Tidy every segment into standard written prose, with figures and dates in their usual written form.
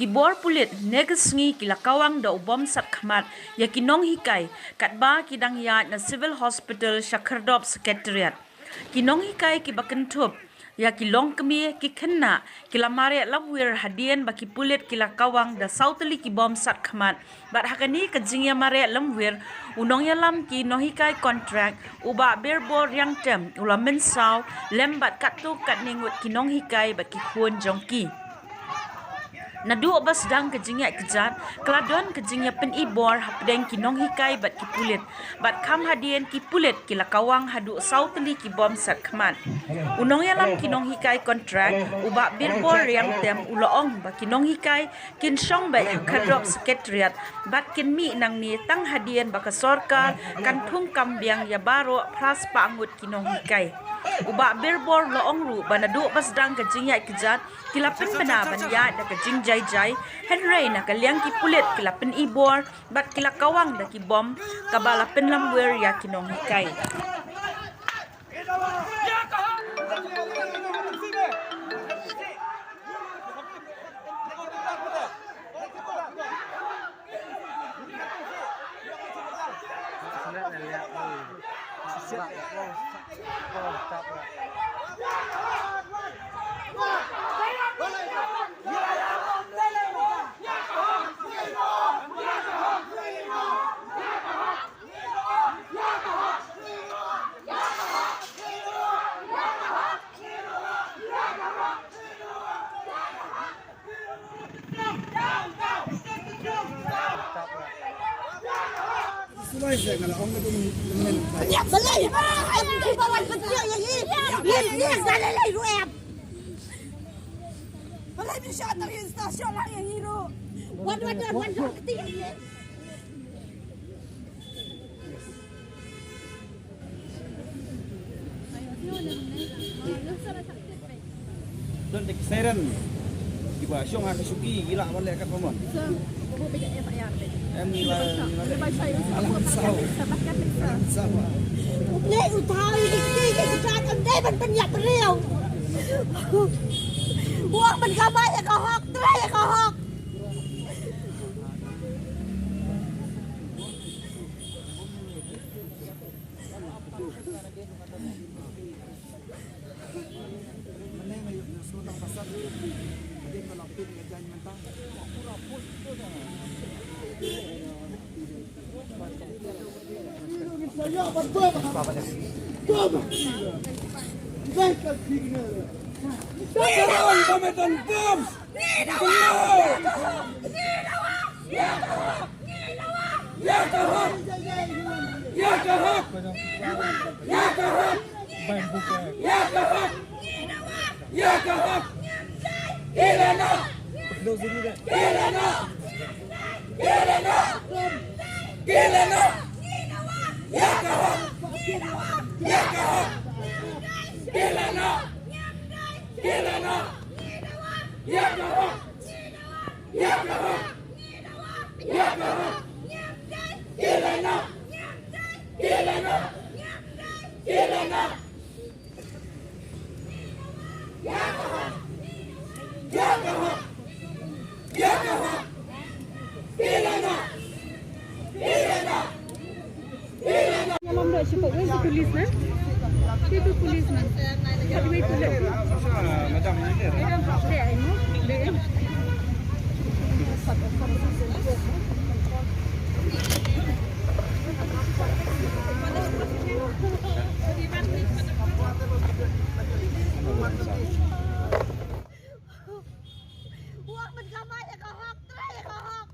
bor pulit negesngi kilakawang da ubom sat khmat ya kinong hikai katba kidang yat na civil hospital Shakardop secretariat kinong hikai ki bakentup ya kilong kemi ki khenna kilamare labwir hadien baki pulit kilakawang da sautli ki bom sat khmat bat hakani kajingya mare lamwir unong ya lam ki nohikai contract uba berbor yang tem ulamen saw lembat katu katningut kinong hikai baki khun jongki Nadu obas dang kejingya kejat, keladon kejingya pen ibor hapdeng kinong hikai bat ki pulit. Bat kam hadien ki pulit kila kawang hadu sauteli ki bom sat khmat. Unong yalam kinong hikai kontrak, ubak birbor yang tem uloong ba kinong hikai kin syong ba Shakardop secretariat. Bat kin mi nang ni tang hadien baka sorkar kan thung kambiang ya baro pras paangut kinong hikai. Ubak birbor loong ru banadu bas dang kejingya kejat, kilapin bena banya da kejing jai henry na kaliang ki pulit kilapin ibor bat kilakawang da ki bom kabalapin lamwer ya kinong hikai Nhạc bên đây em đi vào anh bên kia vậy ra đây đây của em bên đây mình shot dari stasiun lah yang hero waduh ketiga ini dan tek siren iba syong ha suki gila balik kat pamon em nilai lệ uthai đi ra trong đây mình nhặt riêu uang mình kamay ya kahok try ya kahok Itu policeman. Tapi itu macam uang mình kamay ya kahok try ya kahok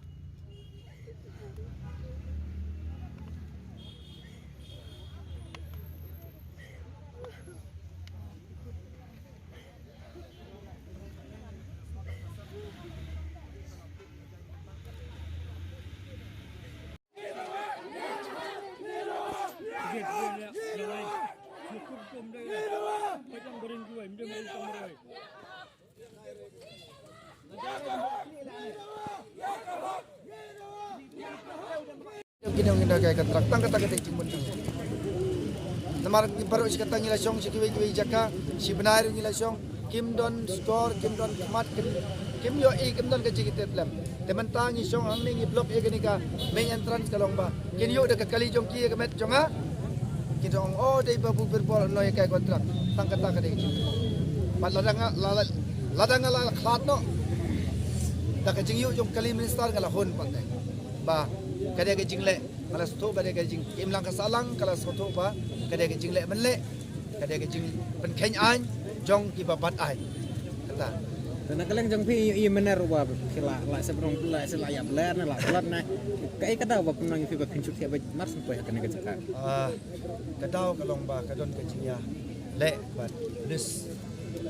Kinong inda kay kontrak tang kata kata cimun tu. Namar baru si kata ngila song si kiwi jaka si benar ngila song kim don skor kim don kemat kim yo kim don ka jing tetlem teman tangi song hang ni blok e gani ka main entrance kalong ba kin yo de ka kali jong ki ka met jonga kin jong dei babu berbol no ya kai kontrak tang kata ka de jing pat ladang la khat no da ka jing yo jong kali minister ngala hon pat dai ba ka de ka jing le kala sto ba de ka jing im lang ka salang kala sto ba ka de ka jing le man le ka de ka jing pen khen an jong ki ba bat ai kata dan kaleng jang pi i mener wa kila la sebrong la sela ya bler na la bler na kai kada wa penang fi ba pinchuk ya ba mars po ya kana ka kadau kalong ba kadon ka jing ya le bat nus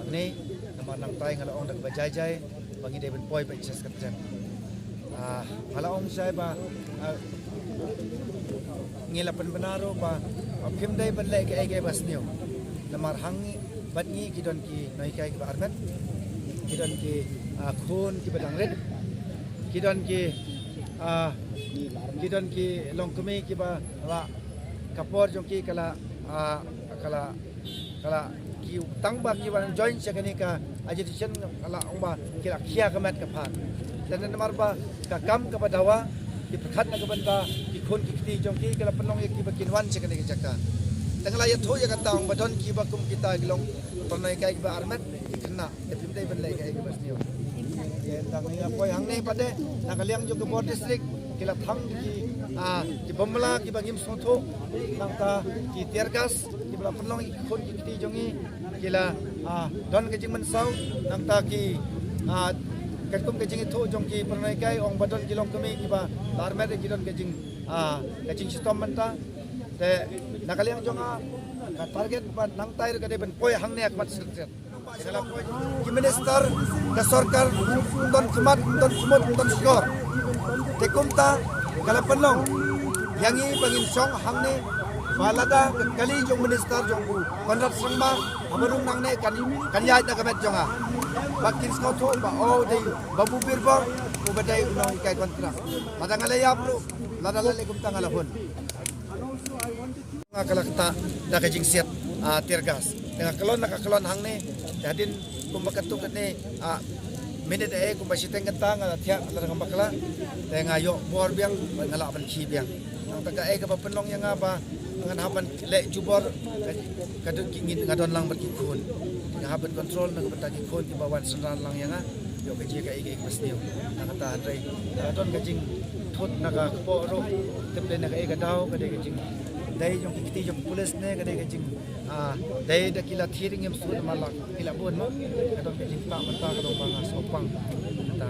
ni nama nang tai ngala ong dak ba jai jai bangi de ben poi ba ches kat jan ngala ong sai ba ngila pen benaro ba kim dai ban le ke bas niu namar hangi bat ngi ki don ki noi kai ba armet ki don ki khun ki badang red ki don ki long kumi ki ba la kapor jong ki kala ki tang ba ki ban join sekani ka agitation kala ong ba ki la khia ka mat ka phan dan namar ba ka kam ka badawa ki prakhat na ka ban ba ki khun ki ti jong ki kala penong ki ba kinwan sekani ka jaka tengah layat tu ya kata orang badon ki ba kum kita gelong pernah kai ba armet kena tapi dai ban lai kai ba sniu ya tang ni apa yang ni pada nak liang jo ke bor district kila thang ki bomla ki ba ngim sotho nang ta ki tiergas ki bla penong ki khon ki ti jongi kila don ke jing men sau nang ta ki kat kum ke jing itu jong ki pernah kai orang badon kilong kami ki ba armet ki don ke jing sistem menta te nakaliang jonga ka target ban nang tair ka de ben poi hang ne ak mat set kala poi ki minister ka sarkar don khmat don khmot don skor te kumta kala penlong yangi bangin song hang ne balada kali jong minister jong bu konrat sangma amarung nang ne kan ya na ka met jonga bakin sko tho ba de babu birbor ko badai unong kai kontrak madangala ya bro ladala le kumta ngala hon kalakta da kajing siat tirgas dengan kelon nakakelon hang ne jadin kumbakatuk ne minit kumbasiteng kentang ala tiak ala ngambakla dengan yo bor biang ngala ban ki biang nang taga ka penong yang apa ngan haban le jubor kadun kingin ngadon lang berkikun dengan haban kontrol nang betagi kun di bawah senran lang yang yo kaji ka ige pasniu nang ta andai kadon kajing thut naga po ro temple naga ega dau kade kajing dai jong kiti jong polis ne kade kajing dai da kila thiring em su malak kila bon mo kadon kajing pa mata kadon banga sopang ta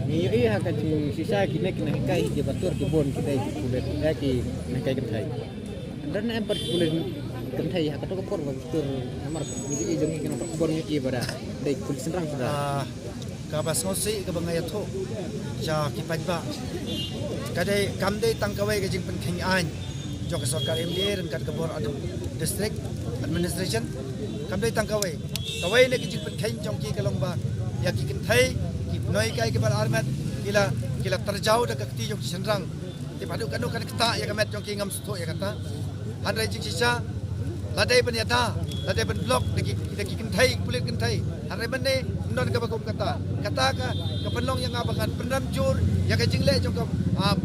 ni i ha kajing sisa kine kine kai je batur ke bon kita kulet ya ki ne kai kan thai dan em per kulet kan thai ha kato por batur amar ni jong ki no bon ki bada dai kulit senrang sudah ka bas ngosi ka bangaya tho ja ki pajba kade kam dai tang kawai kajing pen khing an jok sarkar MDA dan kat kabor adu district administration kam dai tang kawai ne kajing pen khing jong ki kalong ba ya ki kin thai ki noi kai ke bar armat kila terjauh dak kti jong senrang ti padu kanu kan kta ya kamet jong ki ngam sto ya kata han rai jing sisa ladai ban yata ladai ban blok deki kin thai kulit kin thai han rai ban ne non ka bakum kata ka penlong yang abangan pendam jur ya ka jingle jong ka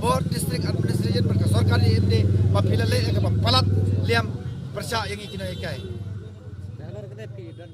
board district administration ber ka sarkar MD papila le ka palat liam persya yang ikinai kai dan kita pi dan